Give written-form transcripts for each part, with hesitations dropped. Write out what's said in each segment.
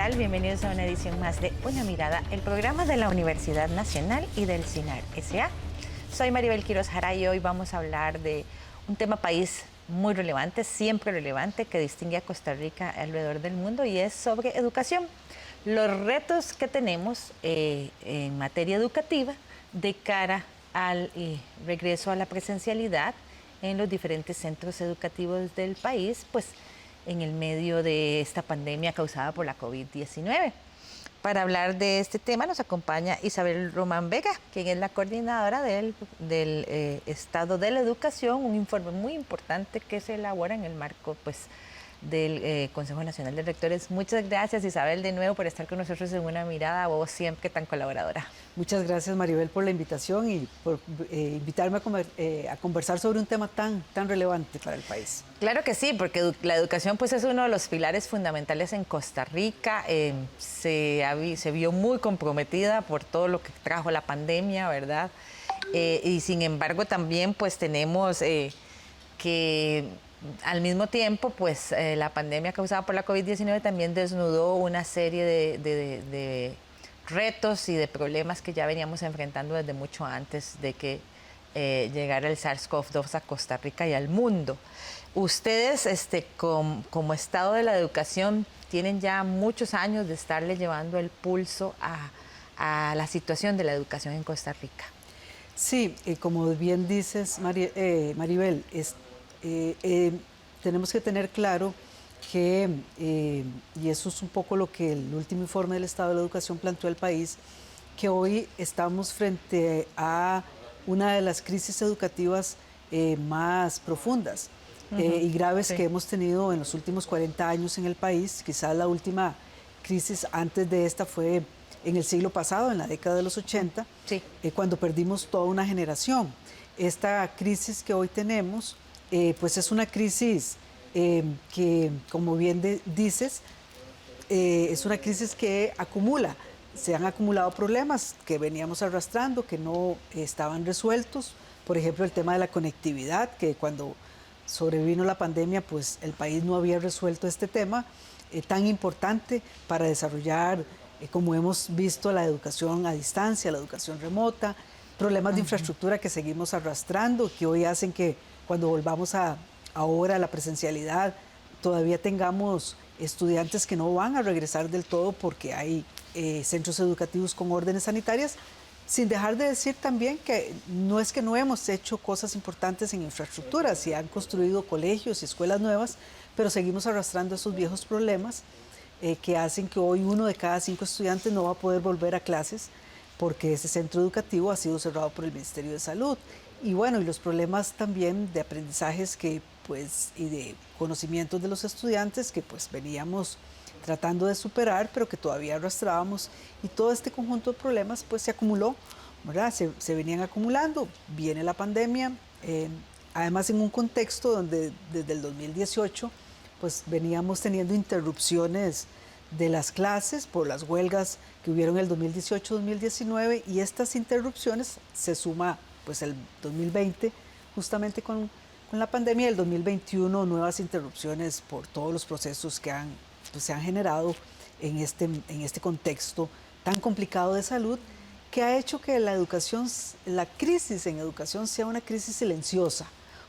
tal? Bienvenidos a una edición más de Una Mirada, el programa de la Universidad Nacional y del CINAR S.A. Soy Maribel Quiroz Jara y hoy vamos a hablar de un tema país muy relevante, siempre relevante, que distingue a Costa Rica alrededor del mundo, y es sobre educación. Los retos que tenemos en materia educativa de cara al regreso a la presencialidad en los diferentes centros educativos del país, pues en el medio de esta pandemia causada por la COVID-19. Para hablar de este tema nos acompaña Isabel Román Vega, quien es la coordinadora del Estado de la Educación, un informe muy importante que se elabora en el marco del Consejo Nacional de Rectores. Muchas gracias, Isabel, de nuevo por estar con nosotros en Una Mirada, vos siempre tan colaboradora. Muchas gracias, Maribel, por la invitación y por invitarme a conversar sobre un tema tan relevante para el país. Claro que sí, porque la educación pues, es uno de los pilares fundamentales en Costa Rica. Se vio muy comprometida por todo lo que trajo la pandemia, ¿verdad? Y sin embargo también pues tenemos que al mismo tiempo pues la pandemia causada por la COVID-19 también desnudó una serie de retos y de problemas que ya veníamos enfrentando desde mucho antes de que llegara el SARS-CoV-2 a Costa Rica y al mundo. Ustedes, como Estado de la Educación, tienen ya muchos años de estarle llevando el pulso a la situación de la educación en Costa Rica. Sí, como bien dices, Maribel, tenemos que tener claro que, y eso es un poco lo que el último informe del Estado de la Educación planteó al país, que hoy estamos frente a una de las crisis educativas más profundas y graves que hemos tenido en los últimos 40 años en el país. Quizás la última crisis antes de esta fue en el siglo pasado, en la década de los 80, cuando perdimos toda una generación. Esta crisis que hoy tenemos, pues es una crisis que, como bien dices, es una crisis que acumula. Se han acumulado problemas que veníamos arrastrando, que no estaban resueltos. Por ejemplo, el tema de la conectividad, que cuando sobrevino la pandemia, pues el país no había resuelto este tema tan importante para desarrollar, como hemos visto, la educación a distancia, la educación remota, problemas de infraestructura que seguimos arrastrando, que hoy hacen que cuando volvamos ahora a la presencialidad, todavía tengamos estudiantes que no van a regresar del todo porque hay centros educativos con órdenes sanitarias, sin dejar de decir también que no es que no hemos hecho cosas importantes en infraestructura, se han construido colegios y escuelas nuevas, pero seguimos arrastrando esos viejos problemas que hacen que hoy 1 de cada 5 estudiantes no va a poder volver a clases porque ese centro educativo ha sido cerrado por el Ministerio de Salud. Y bueno, y los problemas también de aprendizajes y de conocimientos de los estudiantes que pues veníamos tratando de superar, pero que todavía arrastrábamos, y todo este conjunto de problemas pues se acumuló, ¿verdad? Se venían acumulando, viene la pandemia, además en un contexto donde desde el 2018 pues veníamos teniendo interrupciones de las clases por las huelgas que hubieron en el 2018-2019, y estas interrupciones se suma pues el 2020 justamente con la pandemia, y el 2021 nuevas interrupciones por todos los procesos que se han generado en este contexto tan complicado de salud, que ha hecho que la crisis en educación sea una crisis silenciosa,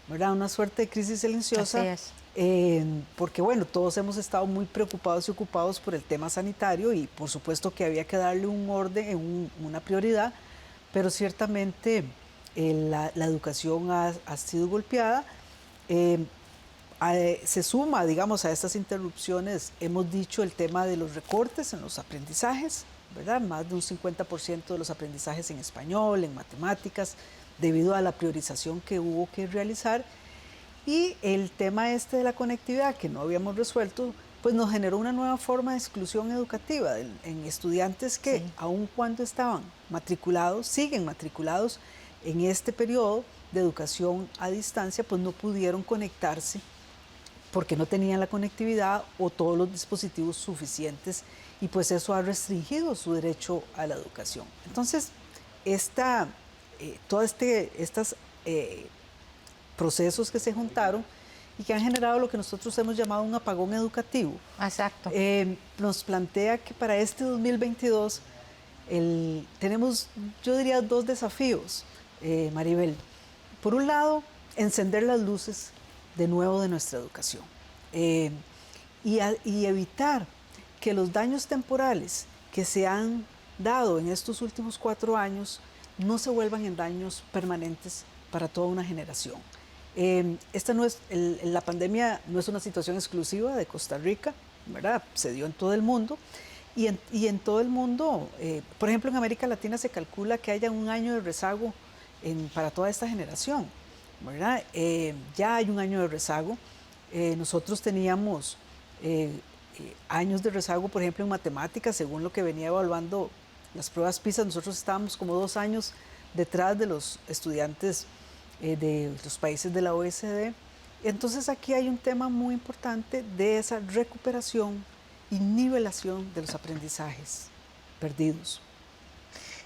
¿verdad? Una suerte de crisis silenciosa. Así es. Porque bueno, todos hemos estado muy preocupados y ocupados por el tema sanitario, y por supuesto que había que darle un orden, una prioridad, pero ciertamente la educación ha sido golpeada. Se suma, digamos, a estas interrupciones, hemos dicho, el tema de los recortes en los aprendizajes, ¿verdad? Más de un 50% de los aprendizajes en español, en matemáticas, debido a la priorización que hubo que realizar. Y el tema de la conectividad, que no habíamos resuelto, pues nos generó una nueva forma de exclusión educativa en estudiantes que, aun cuando estaban matriculados, siguen matriculados en este periodo de educación a distancia, pues no pudieron conectarse porque no tenían la conectividad o todos los dispositivos suficientes, y pues eso ha restringido su derecho a la educación. Entonces, todos estos procesos que se juntaron y que han generado lo que nosotros hemos llamado un apagón educativo. Exacto. Nos plantea que para este 2022 tenemos, yo diría, dos desafíos, Maribel. Por un lado, encender las luces de nuevo de nuestra educación y evitar que los daños temporales que se han dado en estos últimos 4 años no se vuelvan en daños permanentes para toda una generación. La pandemia no es una situación exclusiva de Costa Rica, ¿verdad? Se dio en todo el mundo y en todo el mundo, por ejemplo en América Latina se calcula que haya un año de rezago para toda esta generación, ¿verdad? Ya hay un año de rezago. Nosotros teníamos años de rezago, por ejemplo en matemáticas, según lo que venía evaluando las pruebas PISA, nosotros estábamos como 2 años detrás de los estudiantes de los países de la OECD. Entonces aquí hay un tema muy importante de esa recuperación y nivelación de los aprendizajes perdidos.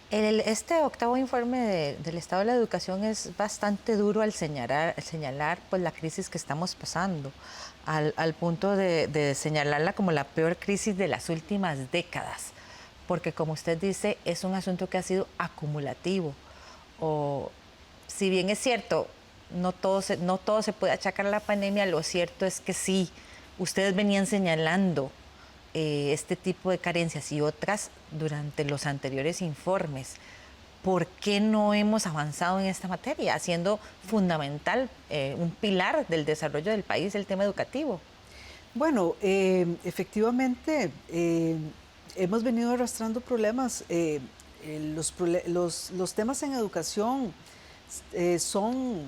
Este octavo informe del estado de la educación es bastante duro al señalar pues, la crisis que estamos pasando, al punto de señalarla como la peor crisis de las últimas décadas, porque como usted dice, es un asunto que ha sido acumulativo. O, si bien es cierto, no todo se puede achacar a la pandemia, lo cierto es que sí, ustedes venían señalando este tipo de carencias y otras durante los anteriores informes. ¿Por qué no hemos avanzado en esta materia, siendo fundamental, un pilar del desarrollo del país, el tema educativo? Bueno, efectivamente, hemos venido arrastrando problemas. Los temas en educación son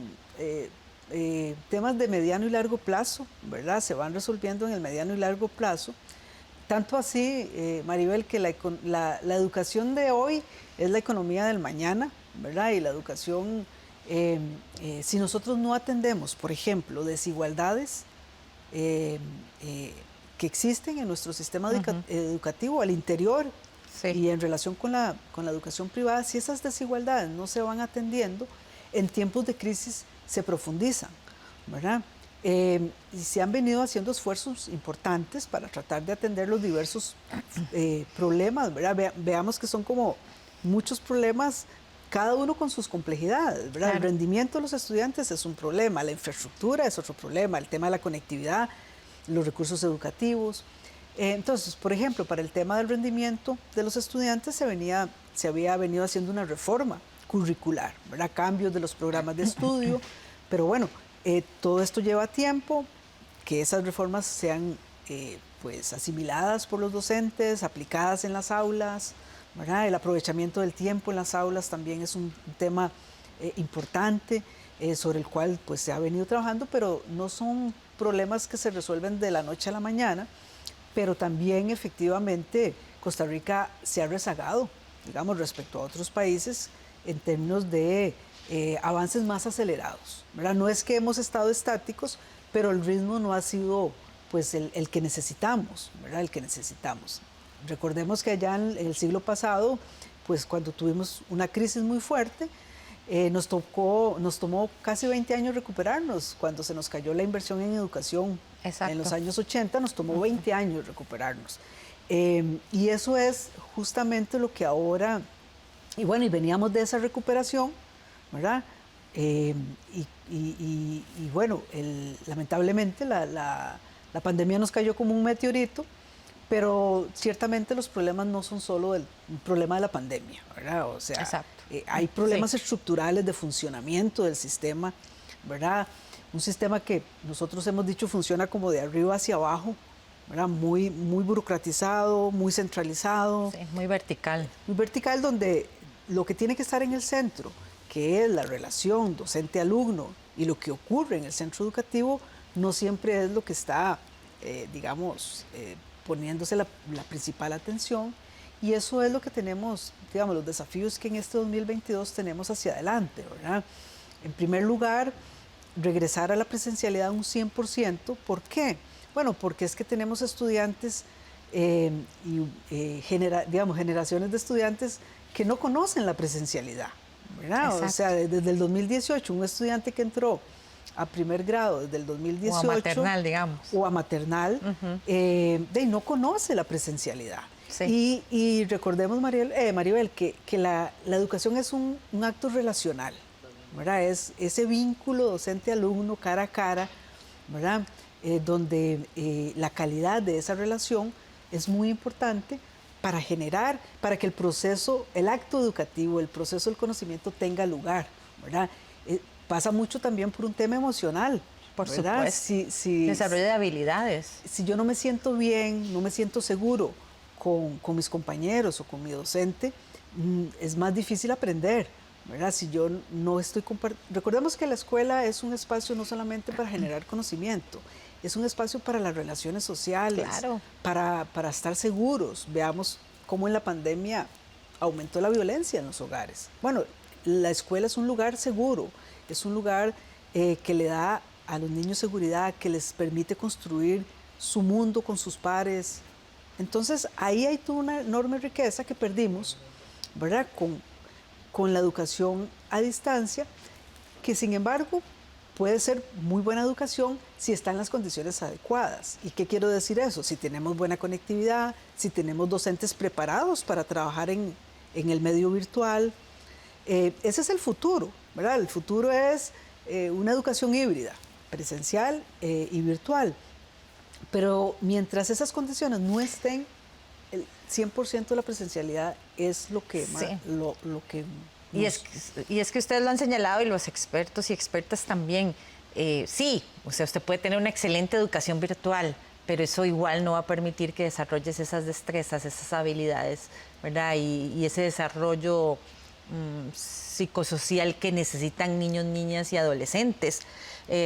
temas de mediano y largo plazo, ¿verdad? Se van resolviendo en el mediano y largo plazo. Tanto así, Maribel, que la educación de hoy es la economía del mañana, ¿verdad? Y la educación, si nosotros no atendemos, por ejemplo, desigualdades que existen en nuestro sistema educativo al interior, sí, y en relación con la educación privada, si esas desigualdades no se van atendiendo, en tiempos de crisis se profundizan, ¿verdad? Y se han venido haciendo esfuerzos importantes para tratar de atender los diversos problemas, ¿verdad? Veamos que son como muchos problemas, cada uno con sus complejidades, ¿verdad? Claro. El rendimiento de los estudiantes es un problema, la infraestructura es otro problema, el tema de la conectividad, los recursos educativos. Entonces, por ejemplo, para el tema del rendimiento de los estudiantes se había venido haciendo una reforma curricular, ¿verdad? Cambios de los programas de estudio, pero bueno, todo esto lleva tiempo, que esas reformas sean pues asimiladas por los docentes, aplicadas en las aulas, ¿verdad? El aprovechamiento del tiempo en las aulas también es un tema importante sobre el cual pues se ha venido trabajando, pero no son problemas que se resuelven de la noche a la mañana, pero también efectivamente Costa Rica se ha rezagado, digamos, respecto a otros países en términos de avances más acelerados, ¿verdad? No es que hemos estado estáticos, pero el ritmo no ha sido pues el que necesitamos, ¿verdad? El que necesitamos. Recordemos que allá en el siglo pasado, pues cuando tuvimos una crisis muy fuerte, nos tomó casi 20 años recuperarnos. Cuando se nos cayó la inversión en educación, exacto, en los años 80, nos tomó 20 años recuperarnos. Y eso es justamente lo que ahora, y bueno, y veníamos de esa recuperación, ¿verdad? Y bueno, lamentablemente la pandemia nos cayó como un meteorito, pero ciertamente los problemas no son solo un problema de la pandemia, ¿verdad? O sea, hay problemas, sí, estructurales de funcionamiento del sistema, ¿verdad? Un sistema que nosotros hemos dicho funciona como de arriba hacia abajo, ¿verdad? Muy burocratizado, muy centralizado. Sí, muy vertical. Muy vertical, donde lo que tiene que estar en el centro, que es la relación docente-alumno y lo que ocurre en el centro educativo, no siempre es lo que está, digamos, poniéndose la principal atención, y eso es lo que tenemos, digamos, los desafíos que en este 2022 tenemos hacia adelante, ¿verdad? En primer lugar, regresar a la presencialidad un 100%. ¿Por qué? Bueno, porque es que tenemos estudiantes digamos, generaciones de estudiantes que no conocen la presencialidad, ¿verdad? Exacto. O sea, desde el 2018, un estudiante que entró a primer grado desde el 2018. O a maternal, digamos. O a maternal, no conoce la presencialidad. Sí. Y recordemos, Maribel, que la educación es un acto relacional, ¿verdad? Es ese vínculo docente-alumno cara a cara, ¿verdad? Donde la calidad de esa relación es muy importante para que el proceso, el acto educativo, el proceso del conocimiento tenga lugar, ¿verdad? Pasa mucho también por un tema emocional. Por ¿verdad? supuesto. Desarrollo de habilidades. Si yo no me siento bien, no me siento seguro con mis compañeros o con mi docente, es más difícil aprender, ¿verdad? Si yo no estoy recordemos que la escuela es un espacio no solamente para generar conocimiento, es un espacio para las relaciones sociales, claro, para estar seguros. Veamos cómo en la pandemia aumentó la violencia en los hogares. Bueno, la escuela es un lugar seguro, es un lugar que le da a los niños seguridad, que les permite construir su mundo con sus pares. Entonces, ahí hay toda una enorme riqueza que perdimos, ¿verdad? Con la educación a distancia, que sin embargo puede ser muy buena educación si están las condiciones adecuadas. ¿Y qué quiero decir eso? Si tenemos buena conectividad, si tenemos docentes preparados para trabajar en el medio virtual. Ese es el futuro, ¿verdad? El futuro es una educación híbrida, presencial y virtual. Pero mientras esas condiciones no estén, el 100% de la presencialidad es lo que sí. lo que y es que ustedes lo han señalado y los expertos y expertas también. Sí, o sea, usted puede tener una excelente educación virtual, pero eso igual no va a permitir que desarrolles esas destrezas, esas habilidades, ¿verdad? Y ese desarrollo psicosocial que necesitan niños, niñas y adolescentes.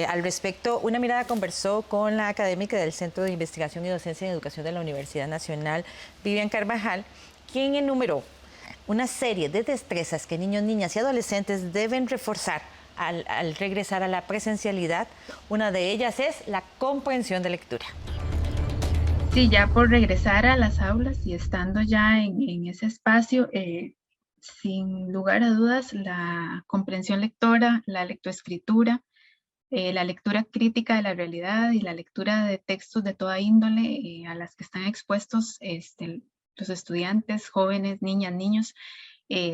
Al respecto, Una Mirada conversó con la académica del Centro de Investigación y Docencia en Educación de la Universidad Nacional, Vivian Carvajal, quien enumeró una serie de destrezas que niños, niñas y adolescentes deben reforzar al regresar a la presencialidad. Una de ellas es la comprensión de lectura. Sí, ya por regresar a las aulas y estando ya en ese espacio, sin lugar a dudas, la comprensión lectora, la lectoescritura, la lectura crítica de la realidad y la lectura de textos de toda índole a las que están expuestos los estudiantes, jóvenes, niñas, niños,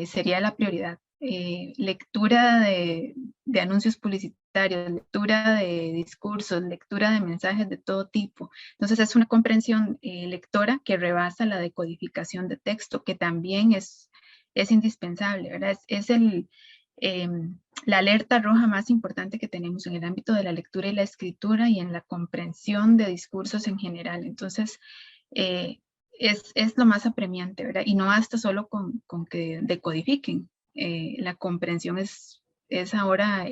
sería la prioridad. Lectura de anuncios publicitarios, lectura de discursos, lectura de mensajes de todo tipo. Entonces es una comprensión lectora que rebasa la decodificación de texto, que también es indispensable, ¿verdad? Es la alerta roja más importante que tenemos en el ámbito de la lectura y la escritura y en la comprensión de discursos en general. Entonces, es lo más apremiante, ¿verdad? Y no basta solo con que decodifiquen. La comprensión es ahora,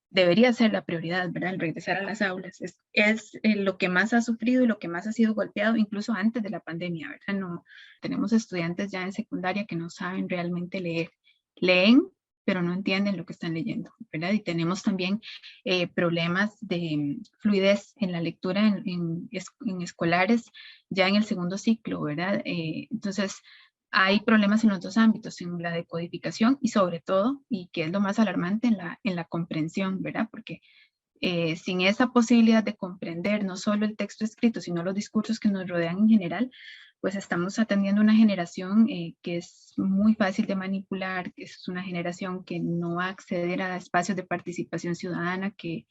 debería ser la prioridad, ¿verdad? El regresar a las aulas. Es lo que más ha sufrido y lo que más ha sido golpeado, incluso antes de la pandemia, ¿verdad? No, tenemos estudiantes ya en secundaria que no saben realmente leer. Leen, pero no entienden lo que están leyendo, ¿verdad? Y tenemos también problemas de fluidez en la lectura en escolares ya en el segundo ciclo, ¿verdad? Entonces, hay problemas en los dos ámbitos, en la decodificación y sobre todo, y que es lo más alarmante, en la comprensión, ¿verdad? Porque sin esa posibilidad de comprender no solo el texto escrito, sino los discursos que nos rodean en general, pues estamos atendiendo una generación que es muy fácil de manipular, que es una generación que no va a acceder a espacios de participación ciudadana, que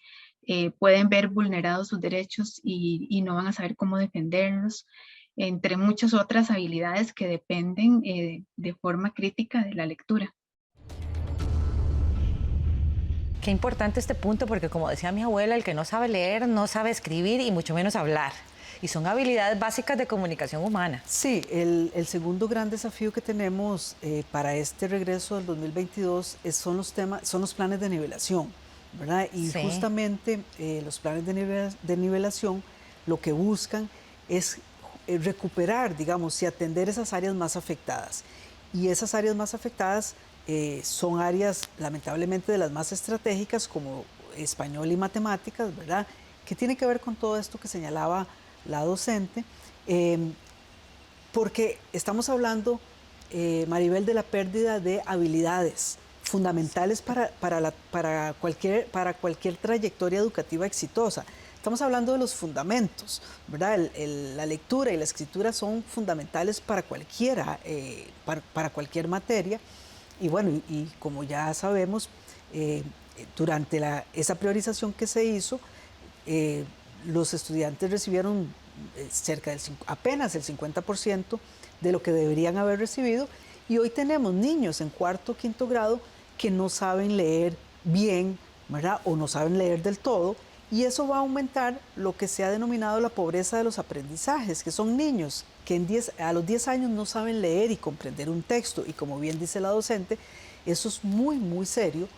pueden ver vulnerados sus derechos y no van a saber cómo defenderlos, entre muchas otras habilidades que dependen de forma crítica de la lectura. Qué importante este punto porque, como decía mi abuela, el que no sabe leer no sabe escribir y mucho menos hablar. Y son habilidades básicas de comunicación humana. Sí, el segundo gran desafío que tenemos para este regreso del 2022 son los planes de nivelación, ¿verdad? Y sí. Justamente los planes de nivelación lo que buscan es recuperar, digamos, y atender esas áreas más afectadas. Y esas áreas más afectadas son áreas, lamentablemente, de las más estratégicas, como español y matemáticas, ¿verdad? Que tiene que ver con todo esto que señalaba la docente, porque estamos hablando, Maribel, de la pérdida de habilidades fundamentales para cualquier trayectoria educativa exitosa. Estamos hablando de los fundamentos, ¿verdad? La lectura y la escritura son fundamentales para cualquiera, para cualquier materia. Y bueno, y como ya sabemos, durante esa priorización que se hizo, los estudiantes recibieron apenas el 50% de lo que deberían haber recibido, y hoy tenemos niños en cuarto o quinto grado que no saben leer bien, ¿verdad? O no saben leer del todo, y eso va a aumentar lo que se ha denominado la pobreza de los aprendizajes, que son niños que a los 10 años no saben leer y comprender un texto, y como bien dice la docente, eso es muy, muy serio,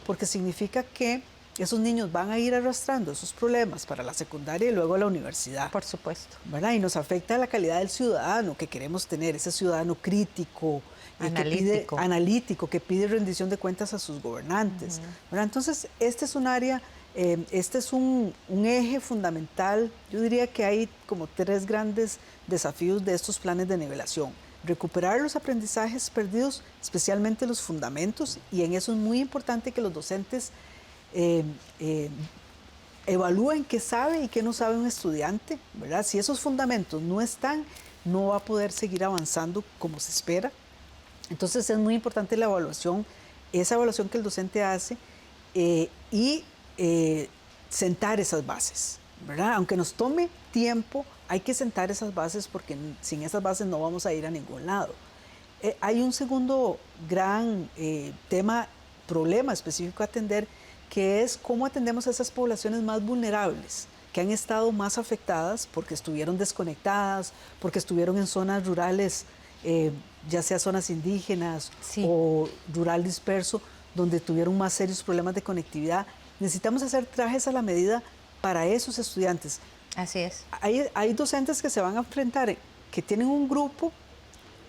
porque significa que esos niños van a ir arrastrando esos problemas para la secundaria y luego a la universidad. Por supuesto. ¿Verdad? Y nos afecta la calidad del ciudadano que queremos tener, ese ciudadano crítico, analítico, que pide rendición de cuentas a sus gobernantes. ¿Verdad? Entonces, este es un área, este es un eje fundamental. Yo diría que hay como 3 grandes desafíos de estos planes de nivelación. Recuperar los aprendizajes perdidos, especialmente los fundamentos, y en eso es muy importante que los docentes evalúen qué sabe y qué no sabe un estudiante, ¿verdad? Si esos fundamentos no están, no va a poder seguir avanzando como se espera. Entonces es muy importante la evaluación, esa evaluación que el docente hace, y sentar esas bases, ¿verdad? Aunque nos tome tiempo, hay que sentar esas bases, porque sin esas bases no vamos a ir a ningún lado. Hay un segundo gran problema específico a atender, que es cómo atendemos a esas poblaciones más vulnerables, que han estado más afectadas porque estuvieron desconectadas, porque estuvieron en zonas rurales, ya sea zonas indígenas o rural disperso, donde tuvieron más serios problemas de conectividad. Necesitamos hacer trajes a la medida para esos estudiantes. Así es. Hay docentes que se van a enfrentar, que tienen un grupo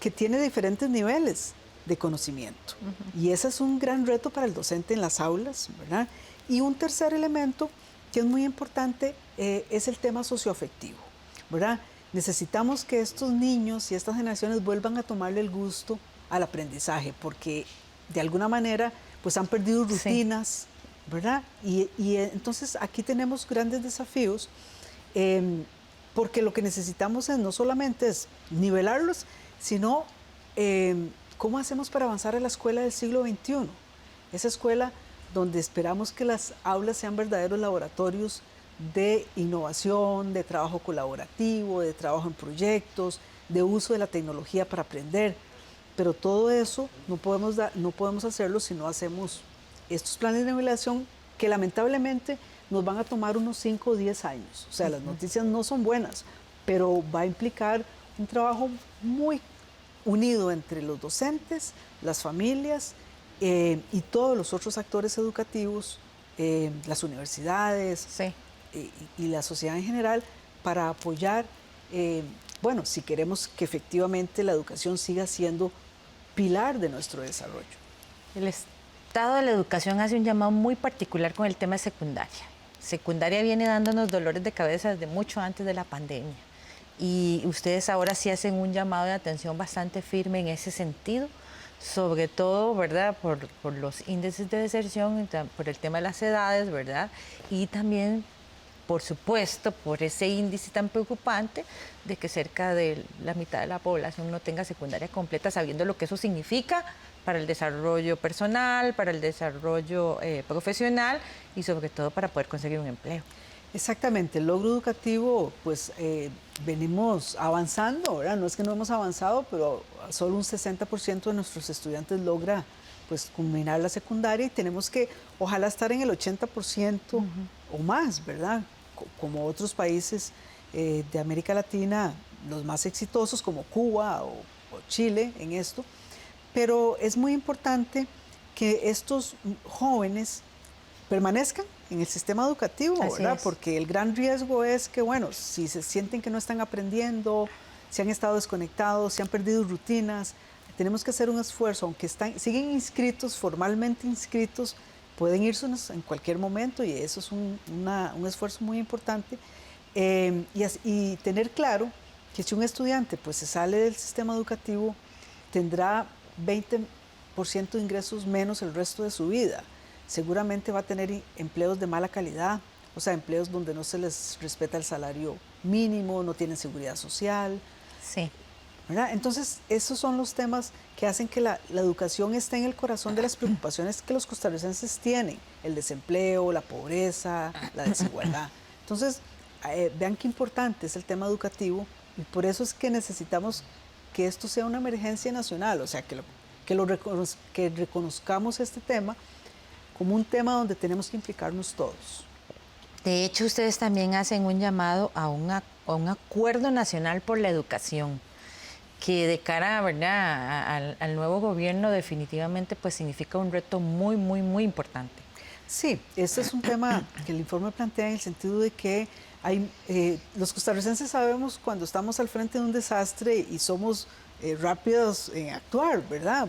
que tiene diferentes niveles de conocimiento. Y ese es un gran reto para el docente en las aulas, ¿verdad? Y un tercer elemento que es muy importante es el tema socioafectivo, ¿verdad? Necesitamos que estos niños y estas generaciones vuelvan a tomarle el gusto al aprendizaje, porque de alguna manera pues han perdido rutinas, ¿verdad? Y entonces aquí tenemos grandes desafíos, porque lo que necesitamos no solamente es nivelarlos, sino ¿cómo hacemos para avanzar a la escuela del siglo XXI? Esa escuela donde esperamos que las aulas sean verdaderos laboratorios de innovación, de trabajo colaborativo, de trabajo en proyectos, de uso de la tecnología para aprender. Pero todo eso no podemos hacerlo si no hacemos estos planes de nivelación, que lamentablemente nos van a tomar unos 5 o 10 años. O sea, las noticias no son buenas, pero va a implicar un trabajo muy unido entre los docentes, las familias y todos los otros actores educativos, las universidades y la sociedad en general, para apoyar, bueno, si queremos que efectivamente la educación siga siendo pilar de nuestro desarrollo. El Estado de la Educación hace un llamado muy particular con el tema de secundaria. Secundaria viene dándonos dolores de cabeza desde mucho antes de la pandemia. Y ustedes ahora sí hacen un llamado de atención bastante firme en ese sentido, sobre todo, ¿verdad?, por los índices de deserción, por el tema de las edades, ¿verdad?, y también, por supuesto, por ese índice tan preocupante de que cerca de la mitad de la población no tenga secundaria completa, sabiendo lo que eso significa para el desarrollo personal, para el desarrollo profesional y sobre todo para poder conseguir un empleo. Exactamente, el logro educativo, pues venimos avanzando, ¿verdad? No es que no hemos avanzado, pero solo un 60% de nuestros estudiantes logra pues culminar la secundaria, y tenemos que ojalá estar en el 80% o más, ¿verdad? Como otros países de América Latina, los más exitosos como Cuba o Chile en esto. Pero es muy importante que estos jóvenes permanezcan en el sistema educativo, ¿verdad? Porque el gran riesgo es que, bueno, si se sienten que no están aprendiendo, si han estado desconectados, si han perdido rutinas, tenemos que hacer un esfuerzo, aunque siguen inscritos, formalmente inscritos, pueden irse en cualquier momento, y eso es un esfuerzo muy importante. Y tener claro que si un estudiante pues se sale del sistema educativo, tendrá 20 10% de ingresos menos el resto de su vida. Seguramente va a tener empleos de mala calidad, o sea, empleos donde no se les respeta el salario mínimo, no tienen seguridad social. Sí. ¿Verdad? Entonces, esos son los temas que hacen que la educación esté en el corazón de las preocupaciones que los costarricenses tienen, el desempleo, la pobreza, la desigualdad. Entonces, vean qué importante es el tema educativo y por eso es que necesitamos que esto sea una emergencia nacional, o sea, que reconozcamos este tema como un tema donde tenemos que implicarnos todos. De hecho, ustedes también hacen un llamado a un acuerdo nacional por la educación, que de cara, ¿verdad?, al nuevo gobierno definitivamente pues significa un reto muy, muy, muy importante. Sí, este es un tema que el informe plantea en el sentido de que los costarricenses sabemos cuando estamos al frente de un desastre y somos rápidos en actuar, ¿verdad?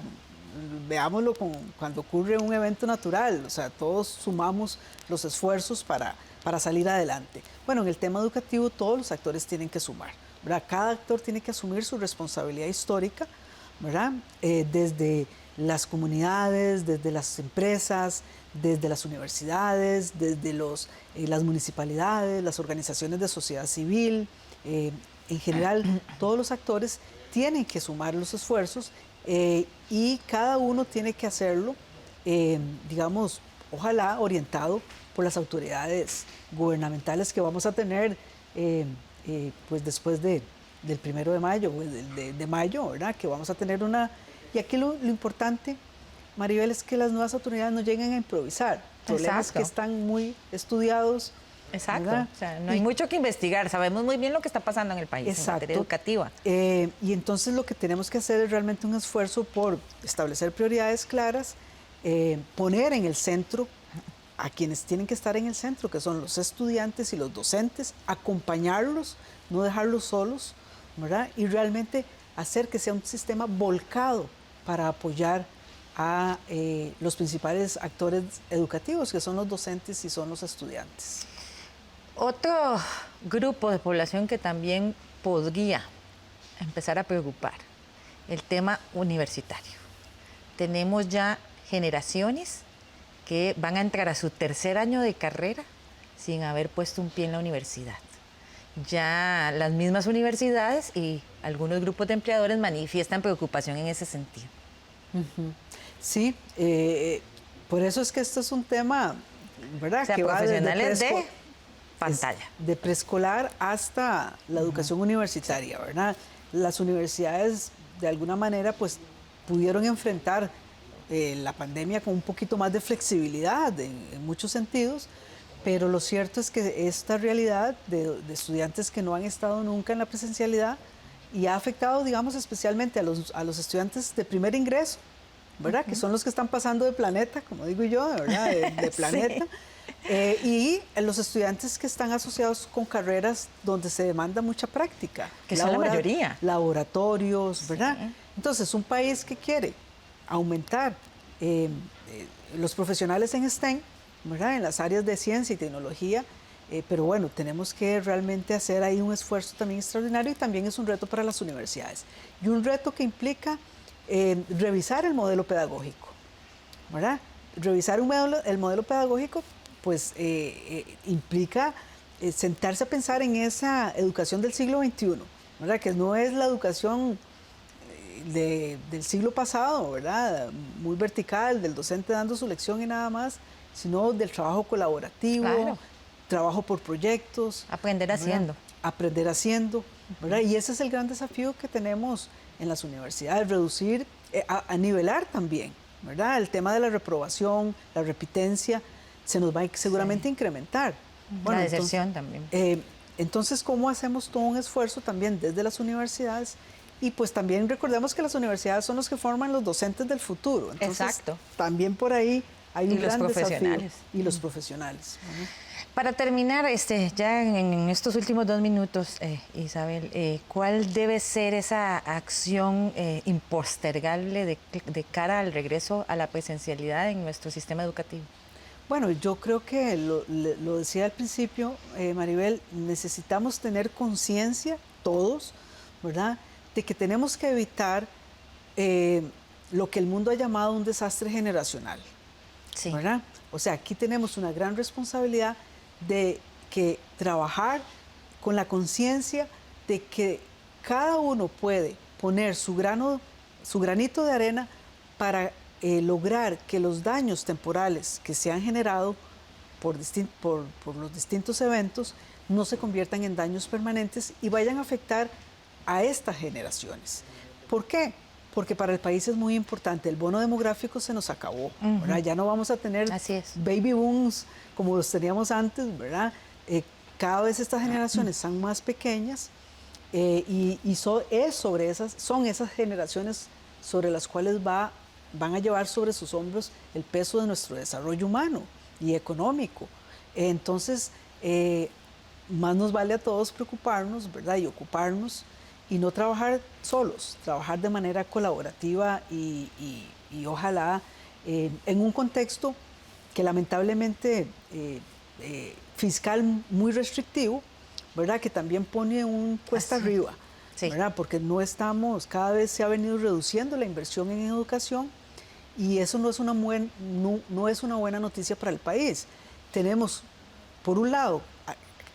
Veámoslo cuando ocurre un evento natural, o sea, todos sumamos los esfuerzos para salir adelante. Bueno, en el tema educativo todos los actores tienen que sumar, ¿verdad? Cada actor tiene que asumir su responsabilidad histórica, ¿verdad? Desde las comunidades, desde las empresas, desde las universidades, desde las municipalidades, las organizaciones de sociedad civil, en general todos los actores tienen que sumar los esfuerzos y cada uno tiene que hacerlo, digamos, ojalá orientado por las autoridades gubernamentales que vamos a tener pues después del 1 de mayo, de mayo, ¿verdad? Que vamos a tener Y aquí lo importante, Maribel, es que las nuevas autoridades no lleguen a improvisar. Problemas que están muy estudiados. Exacto, ¿verdad? O sea, no hay mucho que investigar, sabemos muy bien lo que está pasando en el país en materia educativa. Y entonces lo que tenemos que hacer es realmente un esfuerzo por establecer prioridades claras, poner en el centro a quienes tienen que estar en el centro, que son los estudiantes y los docentes, acompañarlos, no dejarlos solos, ¿verdad? Y realmente hacer que sea un sistema volcado para apoyar a los principales actores educativos, que son los docentes y son los estudiantes. Otro grupo de población que también podría empezar a preocupar, el tema universitario. Tenemos ya generaciones que van a entrar a su tercer año de carrera sin haber puesto un pie en la universidad. Ya las mismas universidades y algunos grupos de empleadores manifiestan preocupación en ese sentido. Sí, por eso es que este es un tema, ¿verdad? O sea, que profesionales de pantalla. De preescolar hasta la educación universitaria, ¿verdad? Las universidades, de alguna manera, pues pudieron enfrentar la pandemia con un poquito más de flexibilidad en muchos sentidos, pero lo cierto es que esta realidad de estudiantes que no han estado nunca en la presencialidad y ha afectado, digamos, especialmente a los estudiantes de primer ingreso, ¿verdad? Que son los que están pasando de planeta, como digo yo, ¿verdad? De planeta. Sí. Y los estudiantes que están asociados con carreras donde se demanda mucha práctica. Que son la mayoría. Laboratorios, ¿verdad? Sí. Entonces, un país que quiere aumentar los profesionales en STEM, ¿verdad? En las áreas de ciencia y tecnología, pero bueno, tenemos que realmente hacer ahí un esfuerzo también extraordinario y también es un reto para las universidades. Y un reto que implica revisar el modelo pedagógico, ¿verdad? Revisar el modelo pedagógico, pues implica sentarse a pensar en esa educación del siglo XXI, ¿verdad? Que no es la educación del siglo pasado, ¿verdad? Muy vertical, del docente dando su lección y nada más, sino del trabajo colaborativo, claro. Trabajo por proyectos. Aprender ¿verdad? Haciendo. Aprender haciendo, ¿verdad? Y ese es el gran desafío que tenemos en las universidades, reducir, a nivelar también, ¿verdad? El tema de la reprobación, la repitencia, se nos va a seguramente incrementar. Bueno, la deserción también. Entonces, ¿cómo hacemos todo un esfuerzo también desde las universidades? Y pues también recordemos que las universidades son los que forman los docentes del futuro. Entonces, exacto. También por ahí hay un gran desafío. Y los profesionales. Para terminar, ya en estos últimos 2 minutos, Isabel, ¿cuál debe ser esa acción impostergable de cara al regreso a la presencialidad en nuestro sistema educativo? Bueno, yo creo que lo decía al principio, Maribel, necesitamos tener conciencia, todos, ¿verdad?, de que tenemos que evitar lo que el mundo ha llamado un desastre generacional. Sí. ¿Verdad? O sea, aquí tenemos una gran responsabilidad de que trabajar con la conciencia de que cada uno puede poner su granito de arena para lograr que los daños temporales que se han generado por los distintos eventos no se conviertan en daños permanentes y vayan a afectar a estas generaciones. ¿Por qué? Porque para el país es muy importante. El bono demográfico se nos acabó, ¿verdad? Ya no vamos a tener baby booms como los teníamos antes, ¿verdad? Cada vez estas generaciones son más pequeñas son esas generaciones sobre las cuales van a llevar sobre sus hombros el peso de nuestro desarrollo humano y económico. Entonces, más nos vale a todos preocuparnos, ¿verdad? Y ocuparnos y no trabajar solos, trabajar de manera colaborativa y ojalá en un contexto que lamentablemente fiscal muy restrictivo, ¿verdad? Que también pone un cuesta arriba, ¿verdad? Porque cada vez se ha venido reduciendo la inversión en educación y eso no es una buena noticia para el país. Tenemos, por un lado,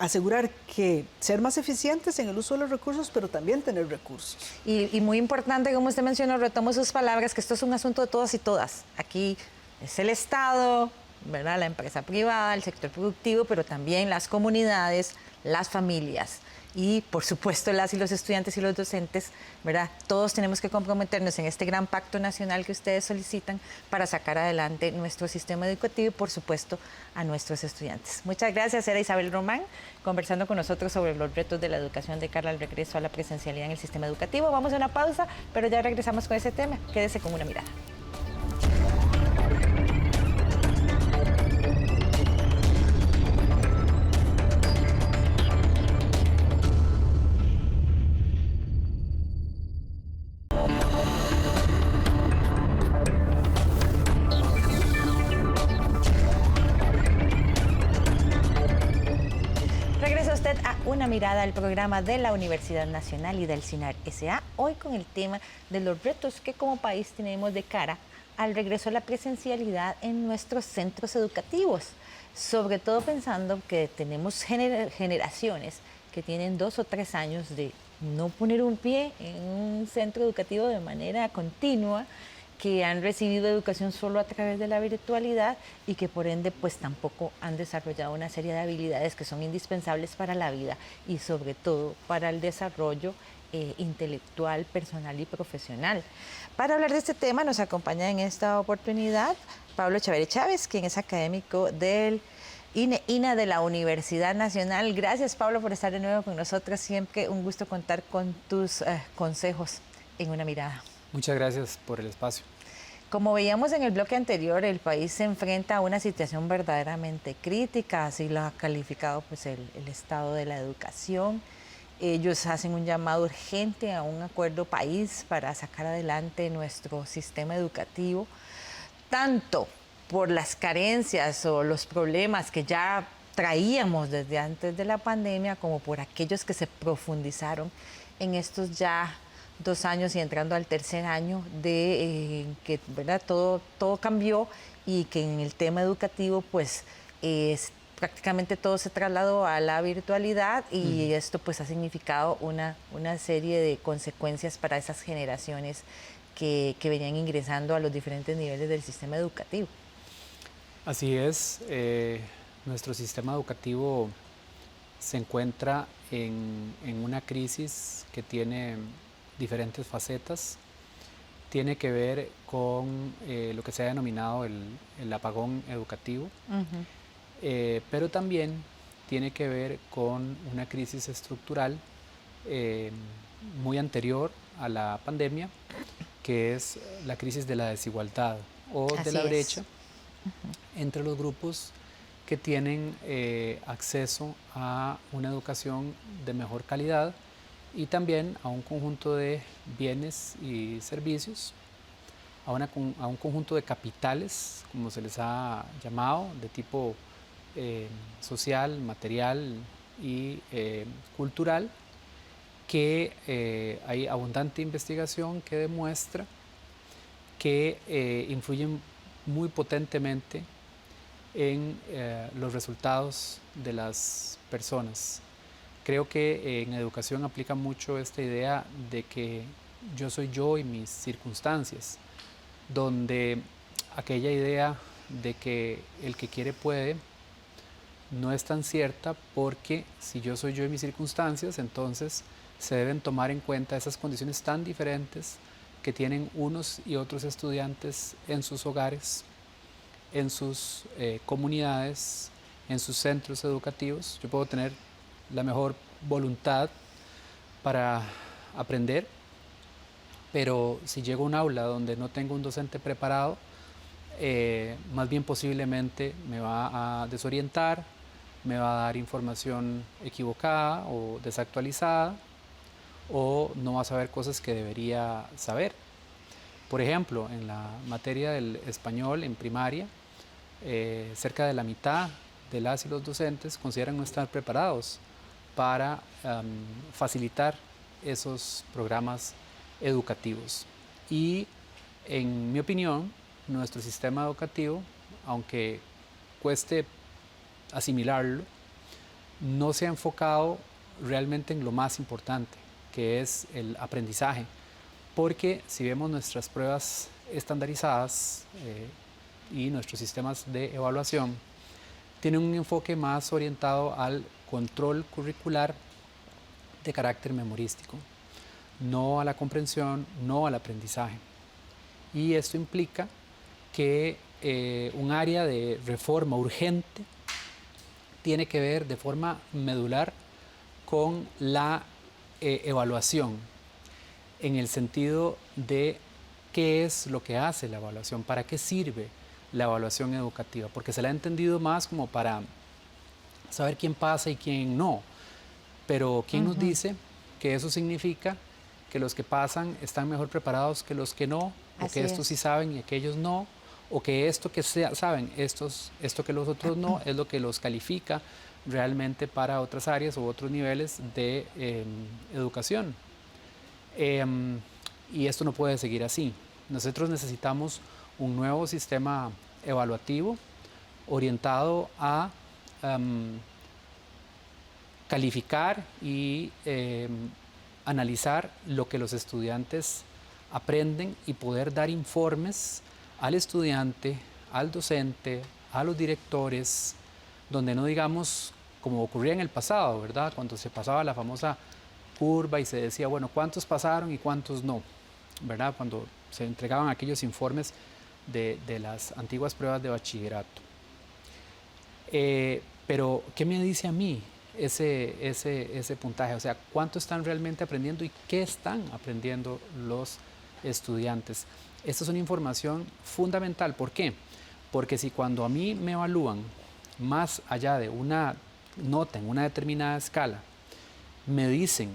asegurar que ser más eficientes en el uso de los recursos, pero también tener recursos. Y muy importante, como usted mencionó, retomo sus palabras, que esto es un asunto de todas y todas. Aquí es el Estado, ¿verdad? La empresa privada, el sector productivo, pero también las comunidades, las familias y, por supuesto, las y los estudiantes y los docentes, ¿verdad? Todos tenemos que comprometernos en este gran pacto nacional que ustedes solicitan para sacar adelante nuestro sistema educativo y, por supuesto, a nuestros estudiantes. Muchas gracias. Era Isabel Román conversando con nosotros sobre los retos de la educación de cara al regreso a la presencialidad en el sistema educativo. Vamos a una pausa, pero ya regresamos con ese tema. Quédese con Una Mirada. Una Mirada al programa de la Universidad Nacional y del CINAR S.A. Hoy con el tema de los retos que como país tenemos de cara al regreso a la presencialidad en nuestros centros educativos. Sobre todo pensando que tenemos generaciones que tienen 2 o 3 años de no poner un pie en un centro educativo de manera continua, que han recibido educación solo a través de la virtualidad y que por ende pues tampoco han desarrollado una serie de habilidades que son indispensables para la vida y sobre todo para el desarrollo intelectual, personal y profesional. Para hablar de este tema nos acompaña en esta oportunidad Pablo Chavarri Chávez, quien es académico del INA de la Universidad Nacional. Gracias, Pablo, por estar de nuevo con nosotros. Siempre un gusto contar con tus consejos en Una Mirada. Muchas gracias por el espacio. Como veíamos en el bloque anterior, el país se enfrenta a una situación verdaderamente crítica, así lo ha calificado pues, el estado de la educación. Ellos hacen un llamado urgente a un acuerdo país para sacar adelante nuestro sistema educativo, tanto por las carencias o los problemas que ya traíamos desde antes de la pandemia, como por aquellos que se profundizaron en estos ya 2 años y entrando al 3er año de que, ¿verdad? Todo cambió y que en el tema educativo pues prácticamente todo se trasladó a la virtualidad y esto pues ha significado una serie de consecuencias para esas generaciones que venían ingresando a los diferentes niveles del sistema educativo. Así es, nuestro sistema educativo se encuentra en una crisis que tiene diferentes facetas. Tiene que ver con lo que se ha denominado el apagón educativo, pero también tiene que ver con una crisis estructural muy anterior a la pandemia, que es la crisis de la desigualdad o de la brecha entre los grupos que tienen acceso a una educación de mejor calidad y también a un conjunto de bienes y servicios, a un conjunto de capitales, como se les ha llamado, de tipo social, material y cultural, que hay abundante investigación que demuestra que influyen muy potentemente en los resultados de las personas. Creo que en educación aplica mucho esta idea de que yo soy yo y mis circunstancias, donde aquella idea de que el que quiere puede no es tan cierta, porque si yo soy yo y mis circunstancias, entonces se deben tomar en cuenta esas condiciones tan diferentes que tienen unos y otros estudiantes en sus hogares, en sus comunidades, en sus centros educativos. Yo puedo tener la mejor voluntad para aprender, pero si llego a un aula donde no tengo un docente preparado, más bien posiblemente me va a desorientar, me va a dar información equivocada o desactualizada, o no va a saber cosas que debería saber. Por ejemplo, en la materia del español en primaria, cerca de la mitad de las y los docentes consideran no estar preparados para facilitar esos programas educativos. Y en mi opinión, nuestro sistema educativo, aunque cueste asimilarlo, no se ha enfocado realmente en lo más importante, que es el aprendizaje. Porque si vemos nuestras pruebas estandarizadas y nuestros sistemas de evaluación, tienen un enfoque más orientado al control curricular de carácter memorístico, no a la comprensión, no al aprendizaje. Y esto implica que un área de reforma urgente tiene que ver de forma medular con la evaluación, en el sentido de qué es lo que hace la evaluación, para qué sirve la evaluación educativa, porque se la ha entendido más como para saber quién pasa y quién no, pero ¿quién nos dice que eso significa que los que pasan están mejor preparados que los que no, o que estos sí saben y aquellos no, o que esto que saben, esto que los otros no, es lo que los califica realmente para otras áreas u otros niveles de educación? Y esto no puede seguir así. Nosotros necesitamos un nuevo sistema evaluativo orientado a calificar y analizar lo que los estudiantes aprenden y poder dar informes al estudiante, al docente, a los directores, donde no digamos como ocurría en el pasado, ¿verdad? Cuando se pasaba la famosa curva y se decía, bueno, ¿cuántos pasaron y cuántos no? ¿Verdad? Cuando se entregaban aquellos informes de las antiguas pruebas de bachillerato. Pero, ¿qué me dice a mí ese puntaje? O sea, ¿cuánto están realmente aprendiendo y qué están aprendiendo los estudiantes? Esta es una información fundamental. ¿Por qué? Porque si cuando a mí me evalúan más allá de una nota en una determinada escala, me dicen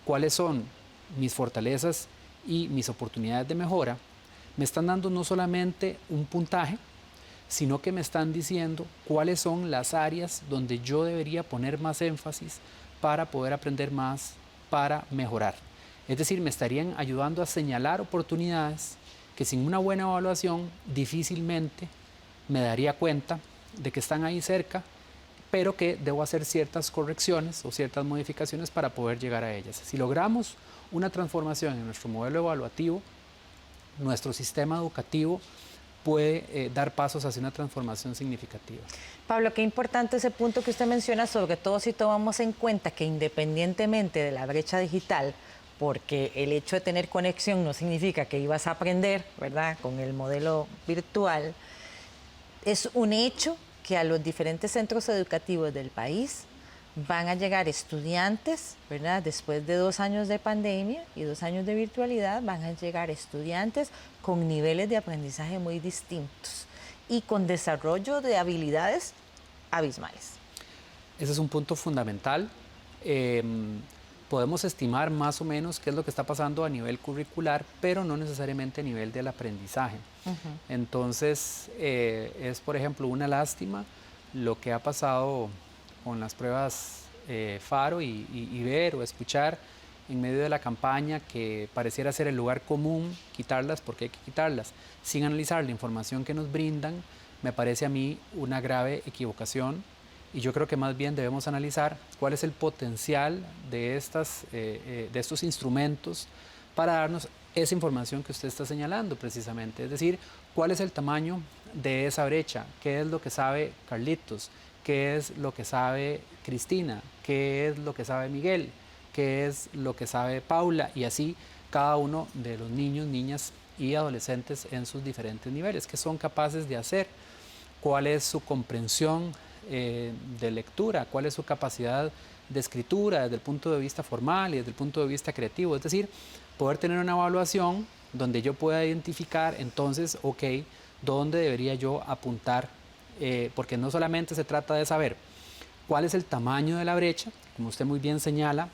cuáles son mis fortalezas y mis oportunidades de mejora, me están dando no solamente un puntaje, sino que me están diciendo cuáles son las áreas donde yo debería poner más énfasis para poder aprender más, para mejorar. Es decir, me estarían ayudando a señalar oportunidades que sin una buena evaluación difícilmente me daría cuenta de que están ahí cerca, pero que debo hacer ciertas correcciones o ciertas modificaciones para poder llegar a ellas. Si logramos una transformación en nuestro modelo evaluativo, nuestro sistema educativo puede dar pasos hacia una transformación significativa. Pablo, qué importante ese punto que usted menciona, sobre todo si tomamos en cuenta que independientemente de la brecha digital, porque el hecho de tener conexión no significa que ibas a aprender, ¿verdad?, con el modelo virtual, es un hecho que a los diferentes centros educativos del país van a llegar estudiantes, ¿verdad? Después de 2 años de pandemia y 2 años de virtualidad, van a llegar estudiantes con niveles de aprendizaje muy distintos y con desarrollo de habilidades abismales. Ese es un punto fundamental. Podemos estimar más o menos qué es lo que está pasando a nivel curricular, pero no necesariamente a nivel del aprendizaje. Entonces, es por ejemplo una lástima lo que ha pasado con las pruebas FARO y ver o escuchar en medio de la campaña que pareciera ser el lugar común quitarlas porque hay que quitarlas, sin analizar la información que nos brindan, me parece a mí una grave equivocación. Y yo creo que más bien debemos analizar cuál es el potencial de estos instrumentos para darnos esa información que usted está señalando precisamente. Es decir, cuál es el tamaño de esa brecha, qué es lo que sabe Carlitos, qué es lo que sabe Cristina, qué es lo que sabe Miguel, qué es lo que sabe Paula, y así cada uno de los niños, niñas y adolescentes en sus diferentes niveles, qué son capaces de hacer, cuál es su comprensión de lectura, cuál es su capacidad de escritura desde el punto de vista formal y desde el punto de vista creativo. Es decir, poder tener una evaluación donde yo pueda identificar entonces, ok, dónde debería yo apuntar, porque no solamente se trata de saber cuál es el tamaño de la brecha, como usted muy bien señala,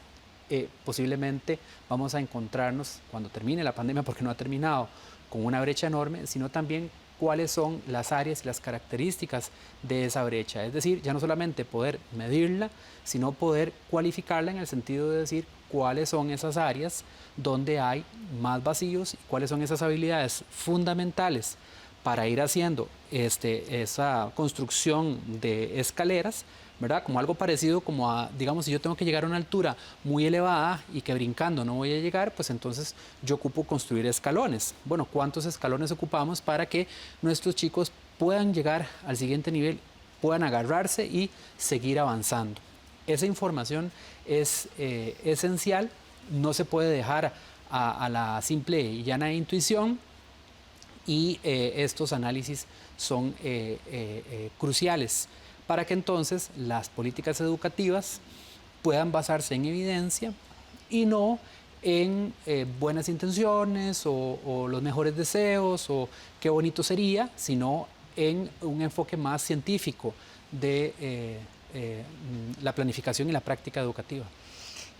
posiblemente vamos a encontrarnos cuando termine la pandemia, porque no ha terminado, con una brecha enorme, sino también cuáles son las áreas y las características de esa brecha. Es decir, ya no solamente poder medirla, sino poder cualificarla en el sentido de decir cuáles son esas áreas donde hay más vacíos y cuáles son esas habilidades fundamentales para ir haciendo esa construcción de escaleras, ¿verdad? Como algo parecido como a, digamos, si yo tengo que llegar a una altura muy elevada y que brincando no voy a llegar, pues entonces yo ocupo construir escalones. Bueno, ¿cuántos escalones ocupamos para que nuestros chicos puedan llegar al siguiente nivel, puedan agarrarse y seguir avanzando? Esa información es esencial, no se puede dejar a la simple y llana intuición, y estos análisis son cruciales para que entonces las políticas educativas puedan basarse en evidencia y no en buenas intenciones o los mejores deseos o qué bonito sería, sino en un enfoque más científico de la planificación y la práctica educativa.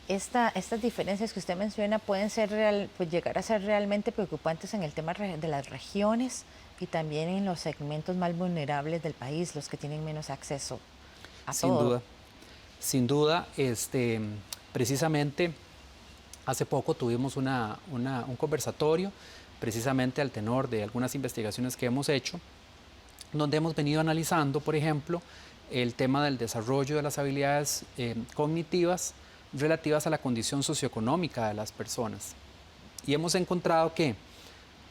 Estas diferencias que usted menciona pueden ser llegar a ser realmente preocupantes en el tema de las regiones y también en los segmentos más vulnerables del país, los que tienen menos acceso a todo. Sin duda, precisamente hace poco tuvimos un conversatorio, precisamente al tenor de algunas investigaciones que hemos hecho, donde hemos venido analizando, por ejemplo, el tema del desarrollo de las habilidades cognitivas relativas a la condición socioeconómica de las personas. Y hemos encontrado que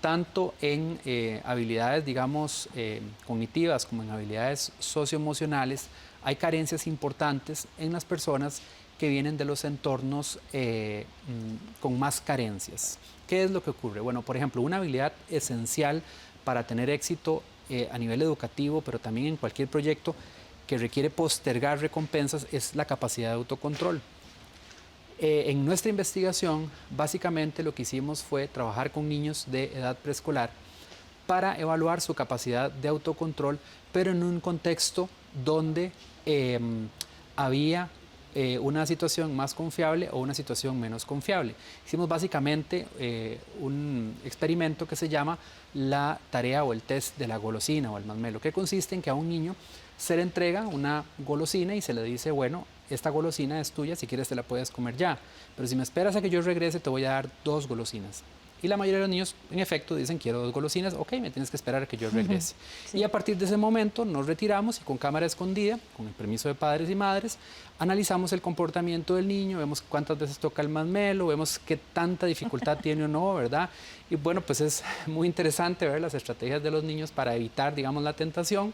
tanto en habilidades, digamos, cognitivas como en habilidades socioemocionales, hay carencias importantes en las personas que vienen de los entornos con más carencias. ¿Qué es lo que ocurre? Bueno, por ejemplo, una habilidad esencial para tener éxito a nivel educativo, pero también en cualquier proyecto que requiere postergar recompensas, es la capacidad de autocontrol. En nuestra investigación, básicamente lo que hicimos fue trabajar con niños de edad preescolar para evaluar su capacidad de autocontrol, pero en un contexto donde había una situación más confiable o una situación menos confiable. Hicimos básicamente un experimento que se llama la tarea o el test de la golosina o el masmelo, que consiste en que a un niño se le entrega una golosina y se le dice, bueno, esta golosina es tuya, si quieres te la puedes comer ya, pero si me esperas a que yo regrese te voy a dar 2 golosinas. Y la mayoría de los niños, en efecto, dicen quiero 2 golosinas, ok, me tienes que esperar a que yo regrese. Sí. Y a partir de ese momento nos retiramos y con cámara escondida, con el permiso de padres y madres, analizamos el comportamiento del niño, vemos cuántas veces toca el masmelo, vemos qué tanta dificultad tiene o no, ¿verdad? Y bueno, pues es muy interesante ver las estrategias de los niños para evitar, digamos, la tentación.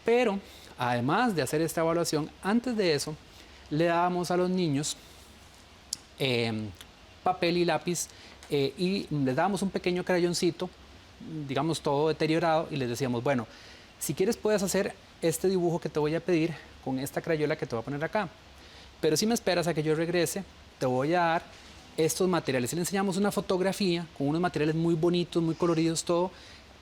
Pero, además de hacer esta evaluación, antes de eso, le dábamos a los niños papel y lápiz y les dábamos un pequeño crayoncito, digamos todo deteriorado, y les decíamos, bueno, si quieres puedes hacer este dibujo que te voy a pedir con esta crayola que te voy a poner acá. Pero si me esperas a que yo regrese, te voy a dar estos materiales. Y le enseñamos una fotografía con unos materiales muy bonitos, muy coloridos, todo.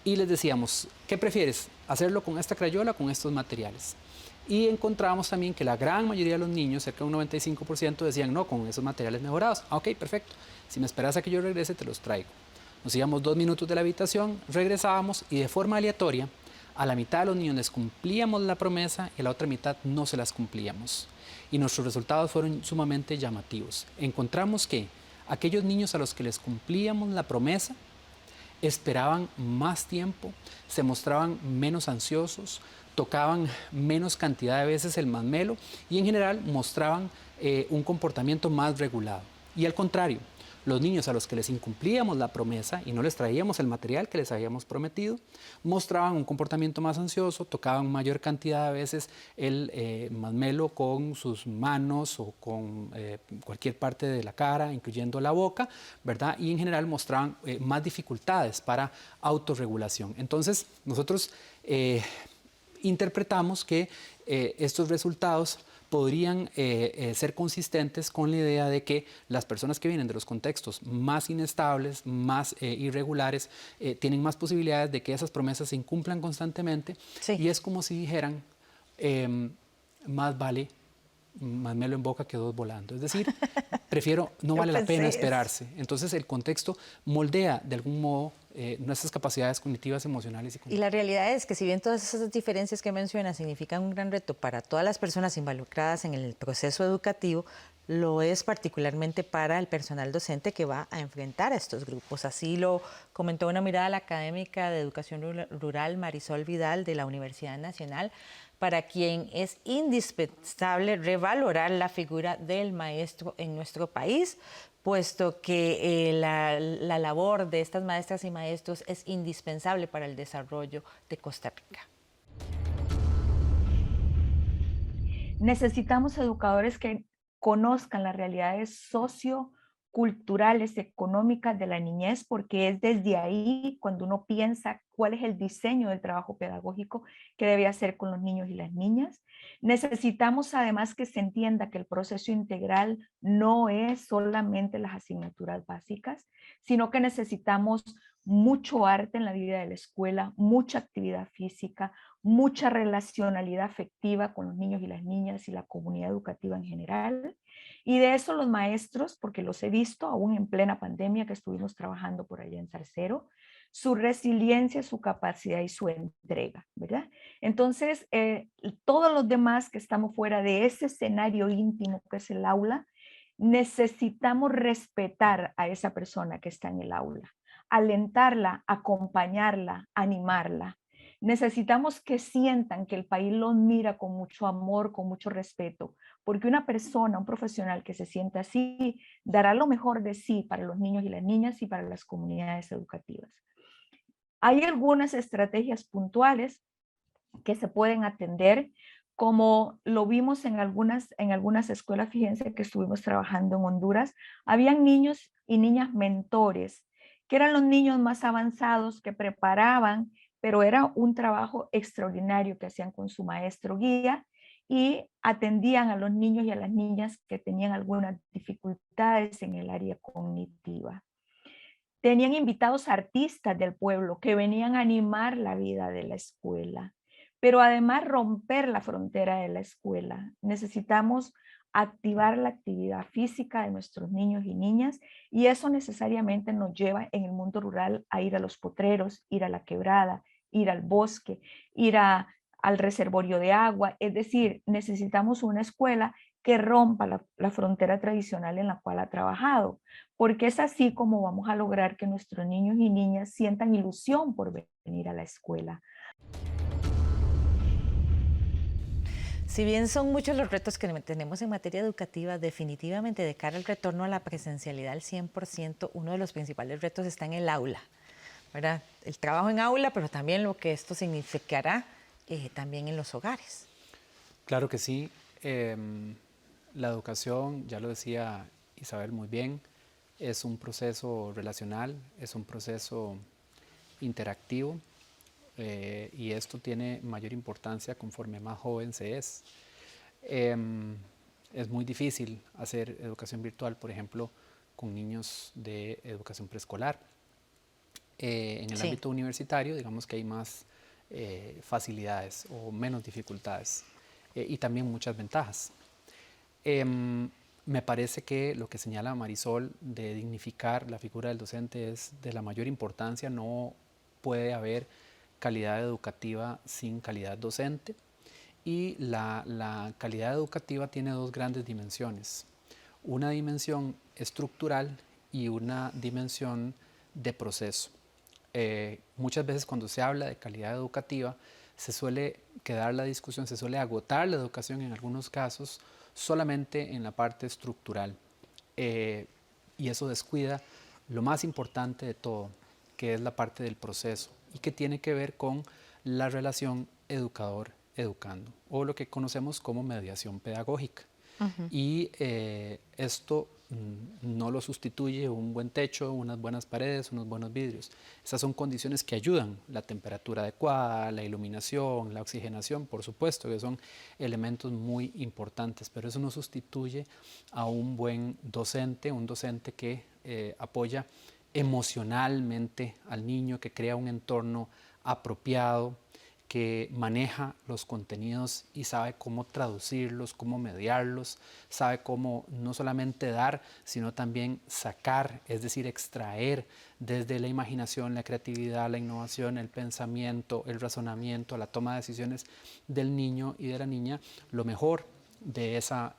Y les decíamos, ¿qué prefieres? ¿Hacerlo con esta crayola o con estos materiales? Y encontramos también que la gran mayoría de los niños, cerca de un 95%, decían no, con esos materiales mejorados. Ah, ok, perfecto. Si me esperas a que yo regrese, te los traigo. Nos íbamos 2 minutos de la habitación, regresábamos y de forma aleatoria A la mitad de los niños les cumplíamos la promesa y a la otra mitad no se las cumplíamos. Y nuestros resultados fueron sumamente llamativos. Encontramos que aquellos niños a los que les cumplíamos la promesa esperaban más tiempo, se mostraban menos ansiosos, tocaban menos cantidad de veces el masmelo y en general mostraban un comportamiento más regulado. Y al contrario, los niños a los que les incumplíamos la promesa y no les traíamos el material que les habíamos prometido, mostraban un comportamiento más ansioso, tocaban mayor cantidad de veces el masmelo con sus manos o con cualquier parte de la cara, incluyendo la boca, ¿verdad? Y en general mostraban más dificultades para autorregulación. Entonces, nosotros interpretamos que estos resultados podrían ser consistentes con la idea de que las personas que vienen de los contextos más inestables, más irregulares, tienen más posibilidades de que esas promesas se incumplan constantemente. Sí. Y es como si dijeran, más vale masmelo en boca que dos volando. Es decir, prefiero, no vale la pena esperarse. Entonces el contexto moldea de algún modo nuestras capacidades cognitivas, emocionales y la realidad es que si bien todas esas diferencias que mencionas significan un gran reto para todas las personas involucradas en el proceso educativo, lo es particularmente para el personal docente que va a enfrentar a estos grupos. Así lo comentó una mirada a la académica de Educación Rural Marisol Vidal de la Universidad Nacional, para quien es indispensable revalorar la figura del maestro en nuestro país, puesto que la labor de estas maestras y maestros es indispensable para el desarrollo de Costa Rica. Necesitamos educadores que conozcan las realidades socioculturales, económicas de la niñez, porque es desde ahí cuando uno piensa cuál es el diseño del trabajo pedagógico que debe hacer con los niños y las niñas. Necesitamos además que se entienda que el proceso integral no es solamente las asignaturas básicas, sino que necesitamos mucho arte en la vida de la escuela, mucha actividad física, mucha relacionalidad afectiva con los niños y las niñas y la comunidad educativa en general. Y de eso los maestros, porque los he visto aún en plena pandemia que estuvimos trabajando por allá en Zarcero, su resiliencia, su capacidad y su entrega, ¿verdad? Entonces, todos los demás que estamos fuera de ese escenario íntimo que es el aula, necesitamos respetar a esa persona que está en el aula, alentarla, acompañarla, animarla. Necesitamos que sientan que el país los mira con mucho amor, con mucho respeto, porque una persona, un profesional que se sienta así, dará lo mejor de sí para los niños y las niñas y para las comunidades educativas. Hay algunas estrategias puntuales que se pueden atender, como lo vimos en algunas escuelas. Fíjense que estuvimos trabajando en Honduras, habían niños y niñas mentores, que eran los niños más avanzados que preparaban, pero era un trabajo extraordinario que hacían con su maestro guía y atendían a los niños y a las niñas que tenían algunas dificultades en el área cognitiva. Tenían invitados artistas del pueblo que venían a animar la vida de la escuela, pero además romper la frontera de la escuela. Necesitamos activar la actividad física de nuestros niños y niñas, y eso necesariamente nos lleva en el mundo rural a ir a los potreros, ir a la quebrada, ir al bosque, ir al reservorio de agua. Es decir, necesitamos una escuela que rompa la frontera tradicional en la cual ha trabajado, porque es así como vamos a lograr que nuestros niños y niñas sientan ilusión por venir a la escuela. Si bien son muchos los retos que tenemos en materia educativa, definitivamente de cara al retorno a la presencialidad al 100%, uno de los principales retos está en el aula, ¿verdad? El trabajo en aula, pero también lo que esto significará también en los hogares. Claro que sí. La educación, ya lo decía Isabel muy bien, es un proceso relacional, es un proceso interactivo. Y esto tiene mayor importancia conforme más joven se es. Es muy difícil hacer educación virtual, por ejemplo, con niños de educación preescolar. En el ámbito universitario, digamos que hay más facilidades o menos dificultades y también muchas ventajas. Me parece que lo que señala Marisol de dignificar la figura del docente es de la mayor importancia. No puede haber calidad educativa sin calidad docente. Y la calidad educativa tiene dos grandes dimensiones. Una dimensión estructural y una dimensión de proceso. Muchas veces cuando se habla de calidad educativa se suele quedar la discusión, se suele agotar la educación en algunos casos solamente en la parte estructural. Y eso descuida lo más importante de todo, que es la parte del proceso y que tiene que ver con la relación educador-educando o lo que conocemos como mediación pedagógica. Y esto no lo sustituye un buen techo, unas buenas paredes, unos buenos vidrios. Esas son condiciones que ayudan, la temperatura adecuada, la iluminación, la oxigenación, por supuesto, que son elementos muy importantes, pero eso no sustituye a un buen docente, un docente que apoya emocionalmente al niño, que crea un entorno apropiado, que maneja los contenidos y sabe cómo traducirlos, cómo mediarlos, sabe cómo no solamente dar, sino también sacar, es decir, extraer desde la imaginación, la creatividad, la innovación, el pensamiento, el razonamiento, la toma de decisiones del niño y de la niña, lo mejor de esa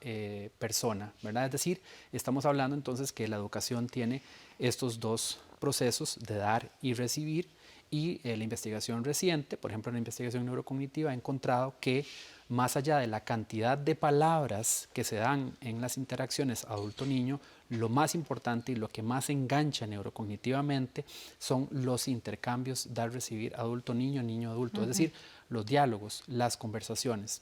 persona, ¿verdad? Es decir, estamos hablando entonces que la educación tiene estos dos procesos de dar y recibir. Y la investigación reciente, por ejemplo, la investigación neurocognitiva, ha encontrado que más allá de la cantidad de palabras que se dan en las interacciones adulto-niño, lo más importante y lo que más engancha neurocognitivamente son los intercambios dar-recibir adulto-niño, niño-adulto, es decir, los diálogos, las conversaciones.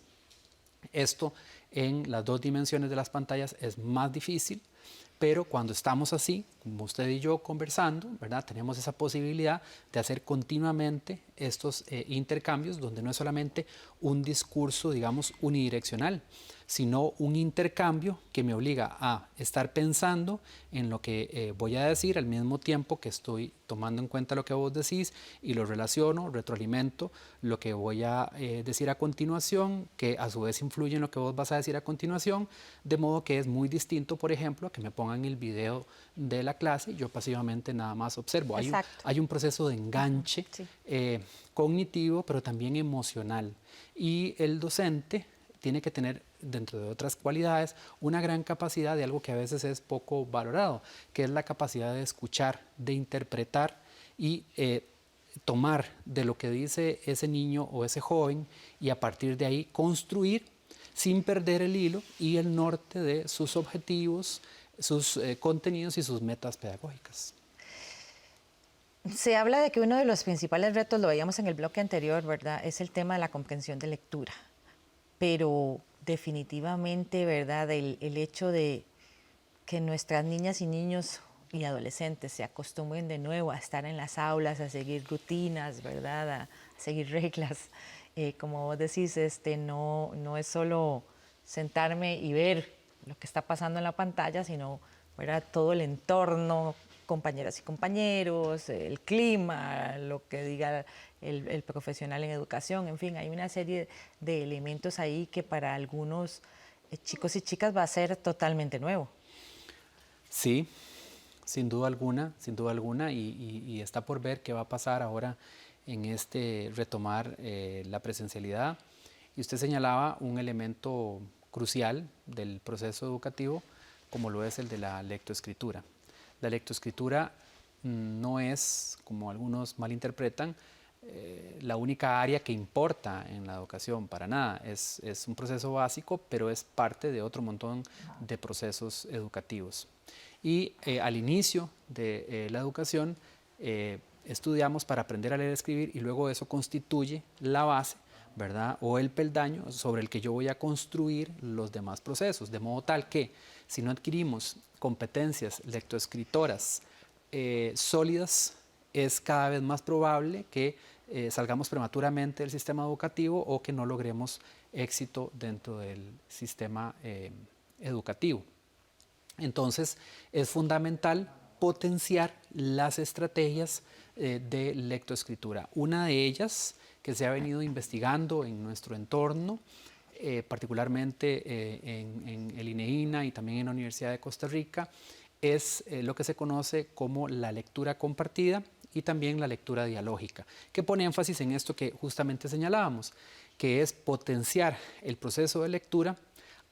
Esto en las dos dimensiones de las pantallas es más difícil, pero cuando estamos así, como usted y yo conversando, ¿verdad? Tenemos esa posibilidad de hacer continuamente estos intercambios donde no es solamente un discurso, digamos, unidireccional, sino un intercambio que me obliga a estar pensando en lo que voy a decir al mismo tiempo que estoy tomando en cuenta lo que vos decís y lo relaciono, retroalimento lo que voy a decir a continuación, que a su vez influye en lo que vos vas a decir a continuación, de modo que es muy distinto, por ejemplo, a que me pongan el video de la clase y yo pasivamente nada más observo. Hay un proceso de enganche cognitivo, pero también emocional. Y el docente tiene que tener, dentro de otras cualidades, una gran capacidad de algo que a veces es poco valorado, que es la capacidad de escuchar, de interpretar y tomar de lo que dice ese niño o ese joven y a partir de ahí construir sin perder el hilo y el norte de sus objetivos, sus contenidos y sus metas pedagógicas. Se habla de que uno de los principales retos, lo veíamos en el bloque anterior, ¿verdad?, es el tema de la comprensión de lectura. Pero definitivamente, ¿verdad?, el hecho de que nuestras niñas y niños y adolescentes se acostumbren de nuevo a estar en las aulas, a seguir rutinas, ¿verdad?, a seguir reglas. Como vos decís, no es solo sentarme y ver lo que está pasando en la pantalla, sino, ¿verdad?, todo el entorno, compañeras y compañeros, el clima, lo que diga el profesional en educación, en fin, hay una serie de elementos ahí que para algunos chicos y chicas va a ser totalmente nuevo. Sí, sin duda alguna, y está por ver qué va a pasar ahora en este retomar la presencialidad. Y usted señalaba un elemento crucial del proceso educativo, como lo es el de la lectoescritura. La lectoescritura no es, como algunos malinterpretan, la única área que importa en la educación, para nada. Es un proceso básico, pero es parte de otro montón de procesos educativos. Y al inicio de la educación estudiamos para aprender a leer y escribir y luego eso constituye la base, ¿verdad?, o el peldaño sobre el que yo voy a construir los demás procesos, de modo tal que si no adquirimos competencias lectoescritoras sólidas, es cada vez más probable que salgamos prematuramente del sistema educativo o que no logremos éxito dentro del sistema educativo. Entonces, es fundamental potenciar las estrategias de lectoescritura. Una de ellas, que se ha venido investigando en nuestro entorno, particularmente en el INEINA y también en la Universidad de Costa Rica, es lo que se conoce como la lectura compartida y también la lectura dialógica, que pone énfasis en esto que justamente señalábamos, que es potenciar el proceso de lectura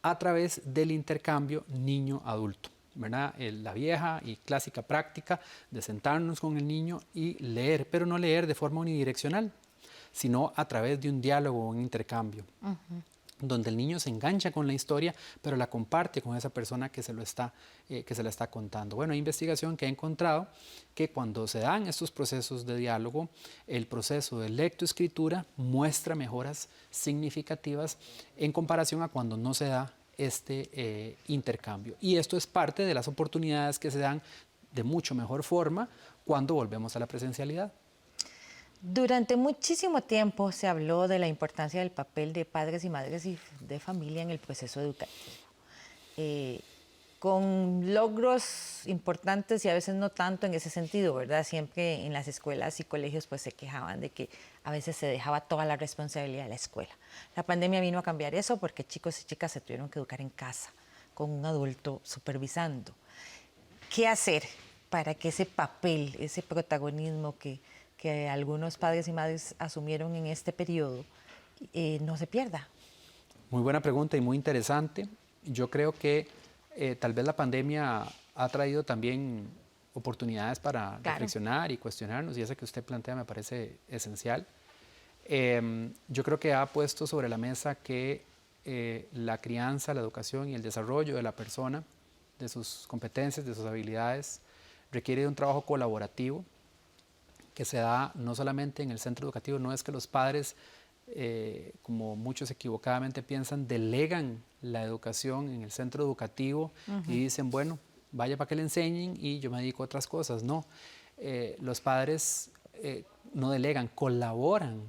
a través del intercambio niño-adulto, ¿verdad? La vieja y clásica práctica de sentarnos con el niño y leer, pero no leer de forma unidireccional, sino a través de un diálogo o un intercambio, donde el niño se engancha con la historia, pero la comparte con esa persona que se la está contando. Bueno, hay investigación que ha encontrado que cuando se dan estos procesos de diálogo, el proceso de lectoescritura muestra mejoras significativas en comparación a cuando no se da este intercambio. Y esto es parte de las oportunidades que se dan de mucho mejor forma cuando volvemos a la presencialidad. Durante muchísimo tiempo se habló de la importancia del papel de padres y madres y de familia en el proceso educativo, con logros importantes y a veces no tanto en ese sentido, ¿verdad? Siempre en las escuelas y colegios pues se quejaban de que a veces se dejaba toda la responsabilidad de la escuela. La pandemia vino a cambiar eso porque chicos y chicas se tuvieron que educar en casa, con un adulto supervisando. ¿Qué hacer para que ese papel, ese protagonismo que algunos padres y madres asumieron en este periodo no se pierda? Muy buena pregunta y muy interesante. Yo creo que tal vez la pandemia ha traído también oportunidades para reflexionar y cuestionarnos, y esa que usted plantea me parece esencial. Yo creo que ha puesto sobre la mesa que la crianza, la educación y el desarrollo de la persona, de sus competencias, de sus habilidades, requiere de un trabajo colaborativo que se da no solamente en el centro educativo. No es que los padres, como muchos equivocadamente piensan, delegan la educación en el centro educativo y dicen, bueno, vaya para que le enseñen y yo me dedico a otras cosas. No, los padres no delegan, colaboran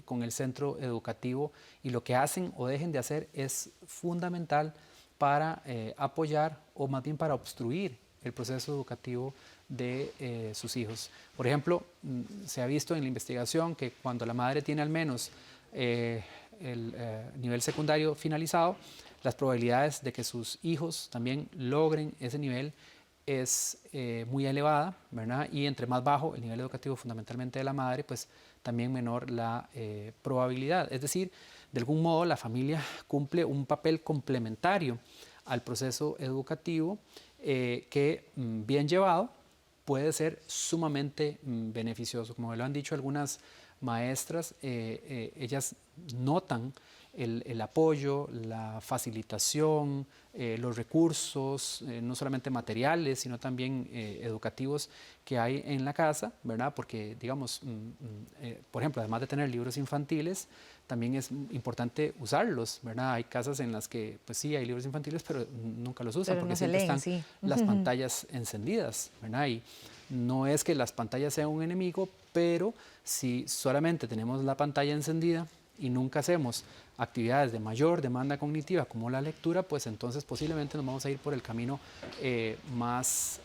con el centro educativo, y lo que hacen o dejen de hacer es fundamental para apoyar o más bien para obstruir el proceso educativo de sus hijos. Por ejemplo, se ha visto en la investigación que cuando la madre tiene al menos el nivel secundario finalizado, las probabilidades de que sus hijos también logren ese nivel es muy elevada, ¿verdad? Y entre más bajo el nivel educativo fundamentalmente de la madre, pues también menor la probabilidad. Es decir, de algún modo la familia cumple un papel complementario al proceso educativo que bien llevado puede ser sumamente beneficioso. Como lo han dicho algunas maestras, ellas notan el apoyo, la facilitación, los recursos, no solamente materiales, sino también educativos que hay en la casa, ¿verdad? Porque, digamos, por ejemplo, además de tener libros infantiles, también es importante usarlos, ¿verdad? Hay casas en las que, pues sí, hay libros infantiles, pero nunca los usan, pero porque no siempre leen, están las pantallas encendidas, ¿verdad? Y no es que las pantallas sean un enemigo, pero si solamente tenemos la pantalla encendida y nunca hacemos actividades de mayor demanda cognitiva como la lectura, pues entonces posiblemente nos vamos a ir por el camino más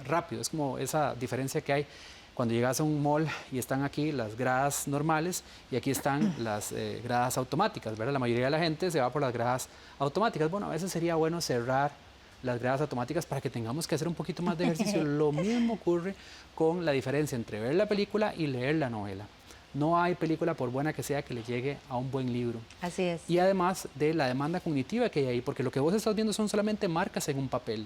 rápido. Es como esa diferencia que hay cuando llegas a un mall y están aquí las gradas normales y aquí están las gradas automáticas, ¿verdad? La mayoría de la gente se va por las gradas automáticas. Bueno, a veces sería bueno cerrar las gradas automáticas para que tengamos que hacer un poquito más de ejercicio. Lo mismo ocurre con la diferencia entre ver la película y leer la novela. No hay película, por buena que sea, que le llegue a un buen libro. Así es. Y además de la demanda cognitiva que hay ahí, porque lo que vos estás viendo son solamente marcas en un papel,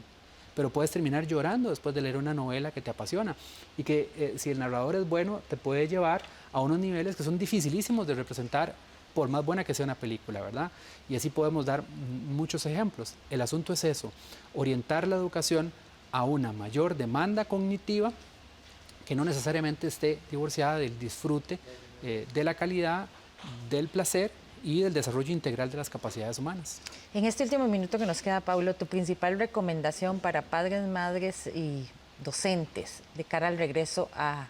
pero puedes terminar llorando después de leer una novela que te apasiona y que si el narrador es bueno, te puede llevar a unos niveles que son dificilísimos de representar, por más buena que sea una película, ¿verdad? Y así podemos dar muchos ejemplos. El asunto es eso, orientar la educación a una mayor demanda cognitiva que no necesariamente esté divorciada del disfrute, de la calidad, del placer y del desarrollo integral de las capacidades humanas. En este último minuto que nos queda, Paulo, tu principal recomendación para padres, madres y docentes de cara al regreso a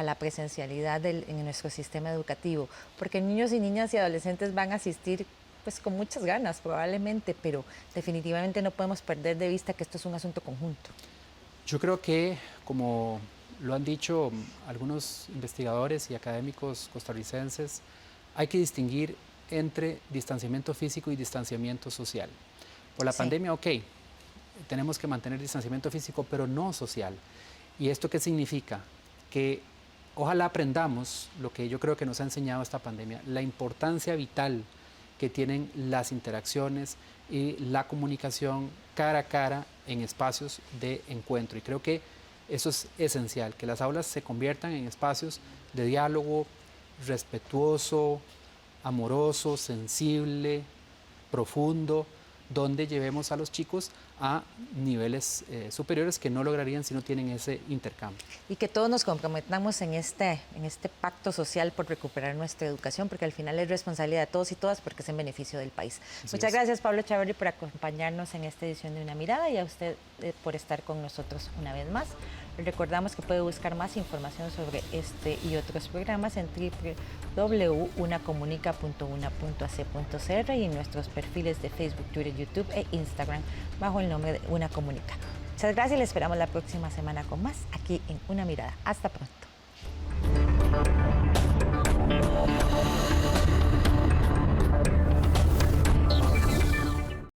la presencialidad en nuestro sistema educativo, porque niños y niñas y adolescentes van a asistir pues con muchas ganas probablemente, pero definitivamente no podemos perder de vista que esto es un asunto conjunto. Yo creo que, como lo han dicho algunos investigadores y académicos costarricenses, hay que distinguir entre distanciamiento físico y distanciamiento social. Por la pandemia, ok, tenemos que mantener distanciamiento físico, pero no social. ¿Y esto qué significa? que ojalá aprendamos lo que yo creo que nos ha enseñado esta pandemia, la importancia vital que tienen las interacciones y la comunicación cara a cara en espacios de encuentro. Y creo que eso es esencial, que las aulas se conviertan en espacios de diálogo respetuoso, amoroso, sensible, profundo, donde llevemos a los chicos a niveles superiores que no lograrían si no tienen ese intercambio. Y que todos nos comprometamos en este pacto social por recuperar nuestra educación, porque al final es responsabilidad de todos y todas, porque es en beneficio del país. Muchas gracias, Pablo Echavarri, por acompañarnos en esta edición de Una Mirada, y a usted por estar con nosotros una vez más. Les recordamos que puede buscar más información sobre este y otros programas en www.unacomunica.una.ac.cr y en nuestros perfiles de Facebook, Twitter, YouTube e Instagram bajo el nombre de Una Comunica. Muchas gracias y les esperamos la próxima semana con más aquí en Una Mirada. Hasta pronto.